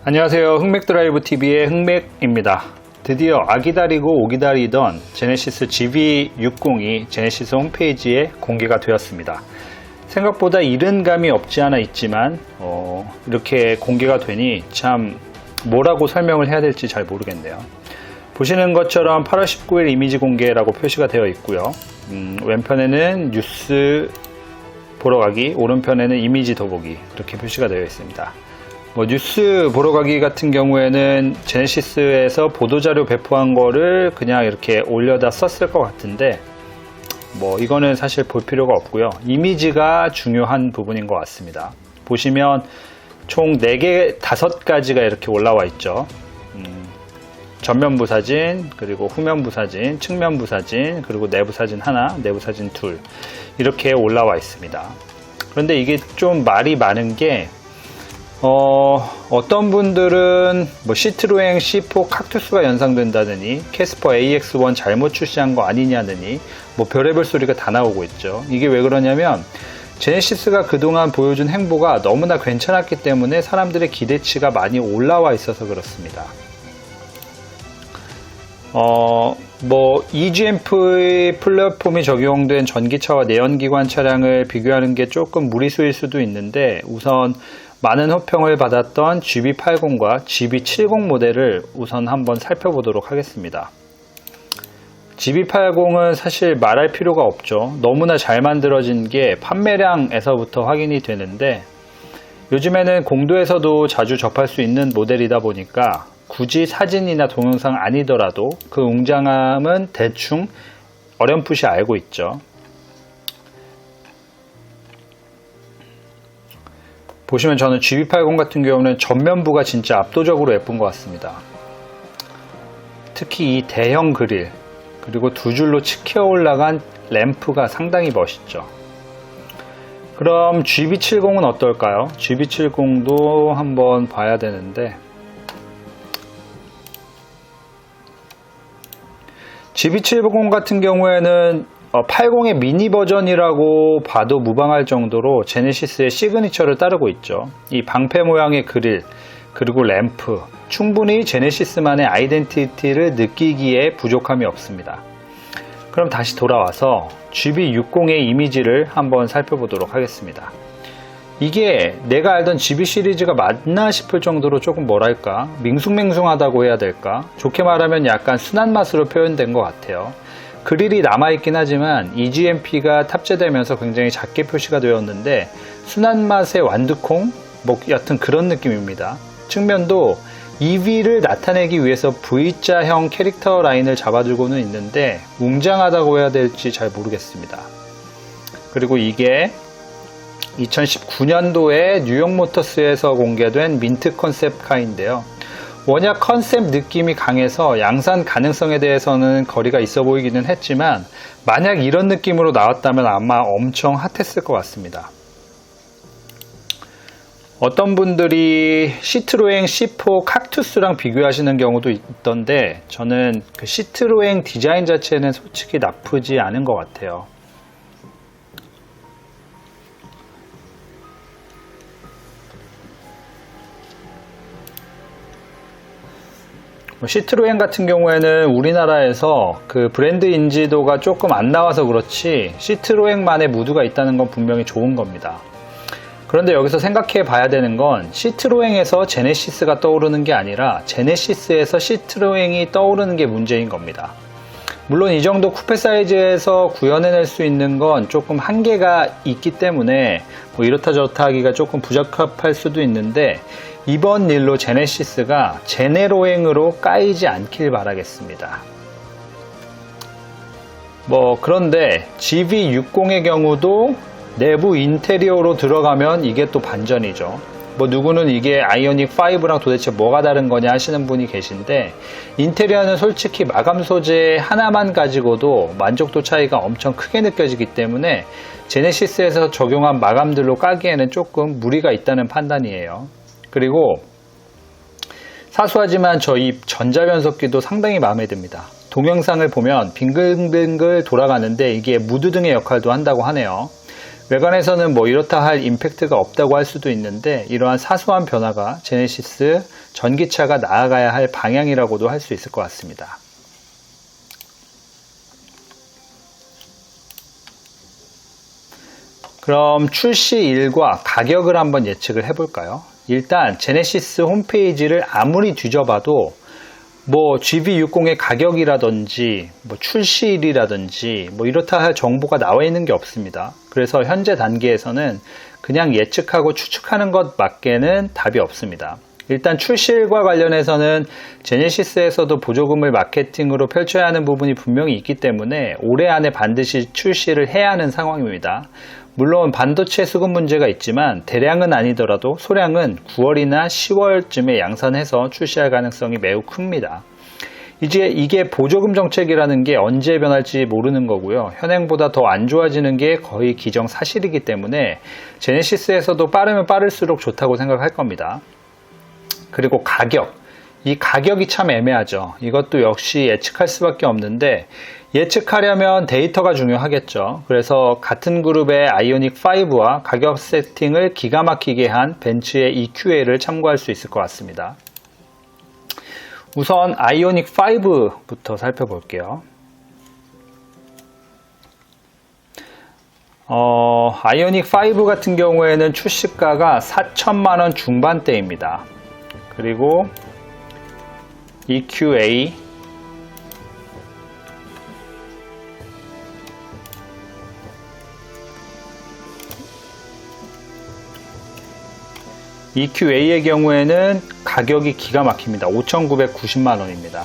안녕하세요. 흑맥드라이브TV의 흑맥입니다. 드디어 아기다리고 오기다리던 제네시스 GV60이 제네시스 홈페이지에 공개가 되었습니다. 생각보다 이른 감이 없지 않아 있지만 이렇게 공개가 되니 참 뭐라고 설명을 해야 될지 잘 모르겠네요. 보시는 것처럼 8월 19일 이미지 공개라고 표시가 되어 있고요. 왼편에는 뉴스 보러 가기, 오른편에는 이미지 더보기 이렇게 표시가 되어 있습니다. 뉴스 보러 가기 같은 경우에는 제네시스에서 보도자료 배포한 거를 그냥 이렇게 올려다 썼을 것 같은데 이거는 사실 볼 필요가 없고요. 이미지가 중요한 부분인 것 같습니다. 보시면 총 4개, 5가지가 이렇게 올라와 있죠. 전면부 사진, 그리고 후면부 사진, 측면부 사진, 그리고 내부 사진 하나, 내부 사진 둘 이렇게 올라와 있습니다. 그런데 이게 좀 말이 많은 게 어떤 분들은 시트로엥 C4 칵투스가 연상된다느니 캐스퍼 AX1 잘못 출시한 거 아니냐느니 별의별 소리가 다 나오고 있죠. 이게 왜 그러냐면 제네시스가 그동안 보여준 행보가 너무나 괜찮았기 때문에 사람들의 기대치가 많이 올라와 있어서 그렇습니다. EGMP 플랫폼이 적용된 전기차와 내연기관 차량을 비교하는 게 조금 무리수일 수도 있는데 우선 많은 호평을 받았던 GB80과 GB70 모델을 우선 한번 살펴보도록 하겠습니다. GB80은 사실 말할 필요가 없죠. 너무나 잘 만들어진 게 판매량에서부터 확인이 되는데 요즘에는 공도에서도 자주 접할 수 있는 모델이다 보니까 굳이 사진이나 동영상 아니더라도 그 웅장함은 대충 어렴풋이 알고 있죠. 보시면 저는 GB80 같은 경우는 전면부가 진짜 압도적으로 예쁜 것 같습니다. 특히 이 대형 그릴 그리고 두 줄로 치켜 올라간 램프가 상당히 멋있죠. 그럼 GB70은 어떨까요? GB70도 한번 봐야 되는데 GB70 같은 경우에는 80의 미니 버전이라고 봐도 무방할 정도로 제네시스의 시그니처를 따르고 있죠. 이 방패 모양의 그릴 그리고 램프 충분히 제네시스만의 아이덴티티를 느끼기에 부족함이 없습니다. 그럼 다시 돌아와서 GB60의 이미지를 한번 살펴보도록 하겠습니다. 이게 내가 알던 GB 시리즈가 맞나 싶을 정도로 조금 뭐랄까 밍숭맹숭하다고 해야 될까, 좋게 말하면 약간 순한 맛으로 표현된 것 같아요. 그릴이 남아있긴 하지만 EGMP가 탑재되면서 굉장히 작게 표시가 되었는데 순한 맛의 완두콩? 여튼 그런 느낌입니다. 측면도 EV를 나타내기 위해서 V자형 캐릭터 라인을 잡아주고는 있는데 웅장하다고 해야 될지 잘 모르겠습니다. 그리고 이게 2019년도에 뉴욕 모터스에서 공개된 민트 컨셉카인데요. 워낙 컨셉 느낌이 강해서 양산 가능성에 대해서는 거리가 있어 보이기는 했지만 만약 이런 느낌으로 나왔다면 아마 엄청 핫했을 것 같습니다. 어떤 분들이 시트로엥 C4 칵투스랑 비교하시는 경우도 있던데 저는 그 시트로엥 디자인 자체는 솔직히 나쁘지 않은 것 같아요. 시트로엥 같은 경우에는 우리나라에서 그 브랜드 인지도가 조금 안 나와서 그렇지 시트로엥만의 무드가 있다는 건 분명히 좋은 겁니다. 그런데 여기서 생각해 봐야 되는 건 시트로엥에서 제네시스가 떠오르는 게 아니라 제네시스에서 시트로엥이 떠오르는 게 문제인 겁니다. 물론 이 정도 쿠페 사이즈에서 구현해낼 수 있는 건 조금 한계가 있기 때문에 이렇다 저렇다 하기가 조금 부적합할 수도 있는데 이번 일로 제네시스가 제네로엥으로 까이지 않길 바라겠습니다. 그런데 GV60의 경우도 내부 인테리어로 들어가면 이게 또 반전이죠. 누구는 이게 아이오닉 5랑 도대체 뭐가 다른 거냐 하시는 분이 계신데 인테리어는 솔직히 마감 소재 하나만 가지고도 만족도 차이가 엄청 크게 느껴지기 때문에 제네시스에서 적용한 마감들로 까기에는 조금 무리가 있다는 판단이에요. 그리고 사소하지만 저희 전자변속기도 상당히 마음에 듭니다. 동영상을 보면 빙글빙글 돌아가는데 이게 무드등의 역할도 한다고 하네요. 외관에서는 뭐 이렇다 할 임팩트가 없다고 할 수도 있는데 이러한 사소한 변화가 제네시스 전기차가 나아가야 할 방향이라고도 할 수 있을 것 같습니다. 그럼 출시일과 가격을 한번 예측을 해볼까요? 일단 제네시스 홈페이지를 아무리 뒤져봐도 뭐 GV60의 가격이라든지 뭐 출시일이라든지 뭐 이렇다 할 정보가 나와 있는 게 없습니다. 그래서 현재 단계에서는 그냥 예측하고 추측하는 것 밖에는 답이 없습니다. 일단 출시일과 관련해서는 제네시스에서도 보조금을 마케팅으로 펼쳐야 하는 부분이 분명히 있기 때문에 올해 안에 반드시 출시를 해야 하는 상황입니다. 물론 반도체 수급 문제가 있지만 대량은 아니더라도 소량은 9월이나 10월쯤에 양산해서 출시할 가능성이 매우 큽니다. 이제 이게 보조금 정책이라는 게 언제 변할지 모르는 거고요. 현행보다 더 안 좋아지는 게 거의 기정사실이기 때문에 제네시스에서도 빠르면 빠를수록 좋다고 생각할 겁니다. 그리고 가격. 이 가격이 참 애매하죠. 이것도 역시 예측할 수밖에 없는데 예측하려면 데이터가 중요하겠죠. 그래서 같은 그룹의 아이오닉 5와 가격 세팅을 기가 막히게 한 벤츠의 EQA를 참고할 수 있을 것 같습니다. 우선 아이오닉 5부터 살펴볼게요. 아이오닉 5 같은 경우에는 출시가가 4천만원 중반대입니다. 그리고 EQA EQA의 경우에는 가격이 기가 막힙니다. 5,990만원입니다.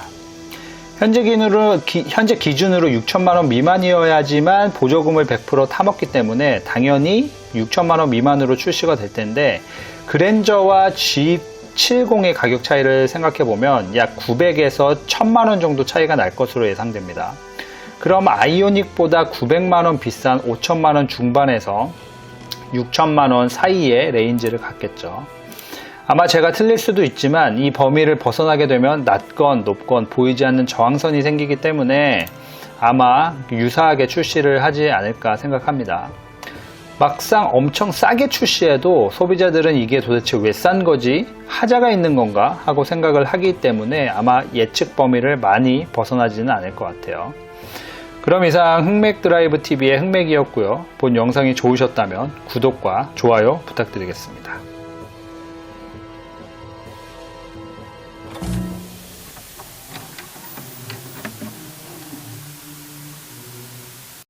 현재 기준으로 6천만원 미만이어야지만 보조금을 100% 타먹기 때문에 당연히 6천만원 미만으로 출시가 될 텐데 그랜저와 G70의 가격 차이를 생각해보면 약 900에서 1000만원 정도 차이가 날 것으로 예상됩니다. 그럼 아이오닉보다 900만원 비싼 5천만원 중반에서 6천만원 사이의 레인지를 갖겠죠. 아마 제가 틀릴 수도 있지만 이 범위를 벗어나게 되면 낮건 높건 보이지 않는 저항선이 생기기 때문에 아마 유사하게 출시를 하지 않을까 생각합니다. 막상 엄청 싸게 출시해도 소비자들은 이게 도대체 왜 싼 거지? 하자가 있는 건가? 하고 생각을 하기 때문에 아마 예측 범위를 많이 벗어나지는 않을 것 같아요. 그럼 이상 흑맥드라이브TV의 흑맥이었고요. 본 영상이 좋으셨다면 구독과 좋아요 부탁드리겠습니다.